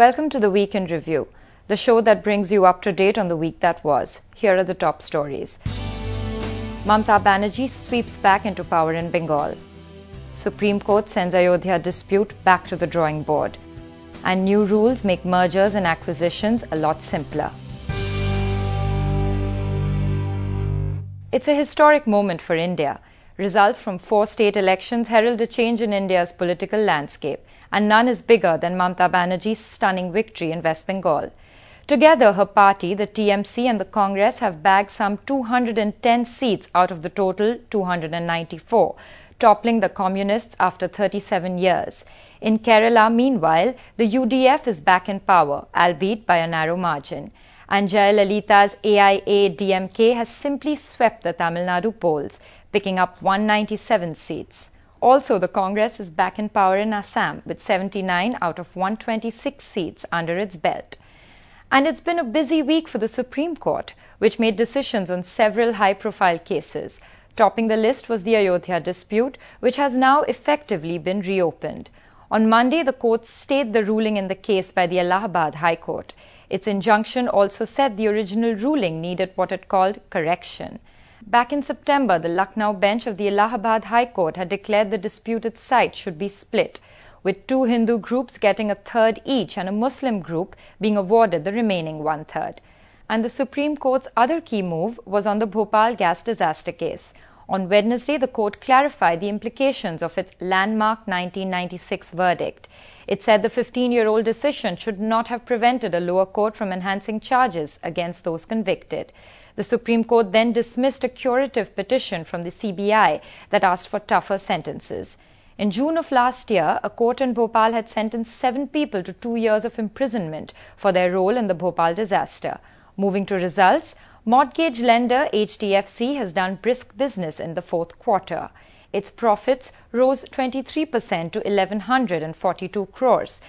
Welcome to the Week in Review, the show that brings you up to date on the week that was. Here are the top stories. Mamata Banerjee sweeps back into power in Bengal. Supreme Court sends Ayodhya dispute back to the drawing board. And new rules make mergers and acquisitions a lot simpler. It's a historic moment for India. Results from 4 state elections herald a change in India's political landscape, and none is bigger than Mamata Banerjee's stunning victory in West Bengal. Together, her party, the TMC and the Congress have bagged some 210 seats out of the total 294, toppling the Communists after 37 years. In Kerala, meanwhile, the UDF is back in power, albeit by a narrow margin. And Jayalalitha's AIA-DMK has simply swept the Tamil Nadu polls, picking up 197 seats. Also, the Congress is back in power in Assam with 79 out of 126 seats under its belt. And it's been a busy week for the Supreme Court, which made decisions on several high-profile cases. Topping the list was the Ayodhya dispute, which has now effectively been reopened. On Monday, the court stayed the ruling in the case by the Allahabad High Court. Its injunction also said the original ruling needed what it called correction. Back in September, the Lucknow bench of the Allahabad High Court had declared the disputed site should be split, with 2 Hindu groups getting a third each and a Muslim group being awarded the remaining 1/3. And the Supreme Court's other key move was on the Bhopal Gas Disaster case. On Wednesday, the court clarified the implications of its landmark 1996 verdict. It said the 15-year-old decision should not have prevented a lower court from enhancing charges against those convicted. The Supreme Court then dismissed a curative petition from the CBI that asked for tougher sentences. In June of last year, a court in Bhopal had sentenced 7 people to 2 years of imprisonment for their role in the Bhopal disaster. Moving to results, mortgage lender HDFC has done brisk business in the 4th quarter. Its profits rose 23% to 1,142 crores.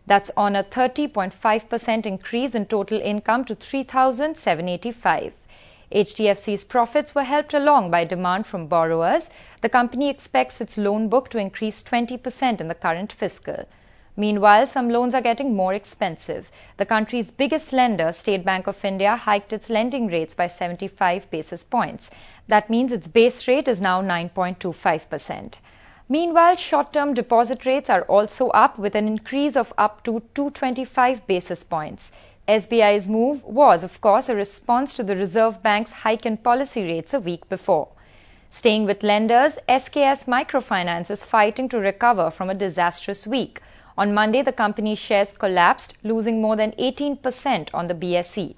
That's on a 30.5% increase in total income to 3,785. HDFC's profits were helped along by demand from borrowers. The company expects its loan book to increase 20% in the current fiscal. Meanwhile, some loans are getting more expensive. The country's biggest lender, State Bank of India, hiked its lending rates by 75 basis points. That means its base rate is now 9.25%. Meanwhile, short-term deposit rates are also up with an increase of up to 225 basis points. SBI's move was, of course, a response to the Reserve Bank's hike in policy rates a week before. Staying with lenders, SKS Microfinance is fighting to recover from a disastrous week. On Monday, the company's shares collapsed, losing more than 18% on the BSE.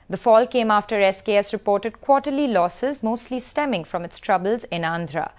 The fall came after SKS reported quarterly losses, mostly stemming from its troubles in Andhra.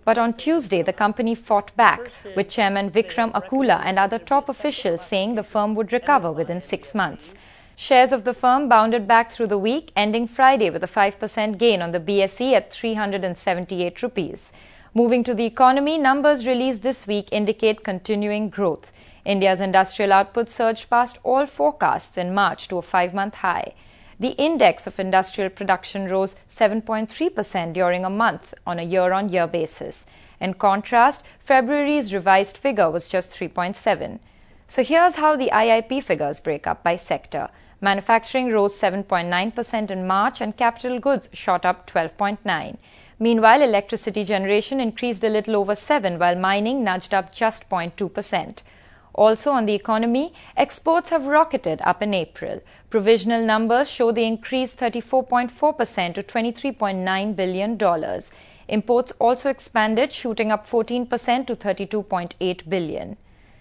But on Tuesday, the company fought back, with Chairman Vikram Akula and other top officials saying the firm would recover within 6 months. Shares of the firm bounded back through the week, ending Friday with a 5% gain on the BSE at 378 rupees. Moving to the economy, numbers released this week indicate continuing growth. India's industrial output surged past all forecasts in March to a 5-month high. The index of industrial production rose 7.3% during a month on a year-on-year basis. In contrast, February's revised figure was just 3.7. So here's how the IIP figures break up by sector. Manufacturing rose 7.9% in March and capital goods shot up 12.9%. Meanwhile, electricity generation increased a little over 7%, while mining nudged up just 0.2%. Also on the economy, exports have rocketed up in April. Provisional numbers show they increased 34.4% to $23.9 billion. Imports also expanded, shooting up 14% to $32.8 billion.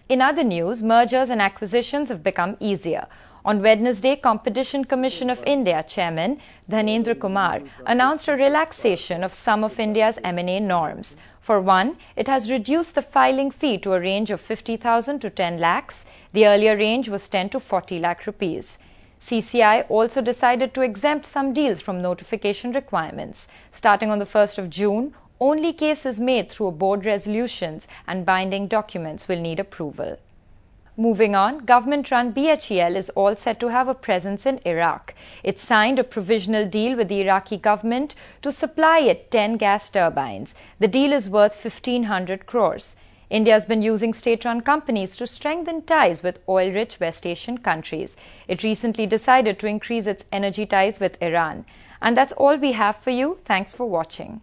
In other news, mergers and acquisitions have become easier. On Wednesday, Competition Commission of India Chairman Dhanendra Kumar announced a relaxation of some of India's M&A norms. For one, it has reduced the filing fee to a range of 50,000 to 10 lakhs. The earlier range was 10 to 40 lakh rupees. CCI also decided to exempt some deals from notification requirements. Starting on the 1st of June, only cases made through board resolutions and binding documents will need approval. Moving on, government-run BHEL is all set to have a presence in Iraq. It signed a provisional deal with the Iraqi government to supply it 10 gas turbines. The deal is worth 1,500 crores. India has been using state-run companies to strengthen ties with oil-rich West Asian countries. It recently decided to increase its energy ties with Iran. And that's all we have for you. Thanks for watching.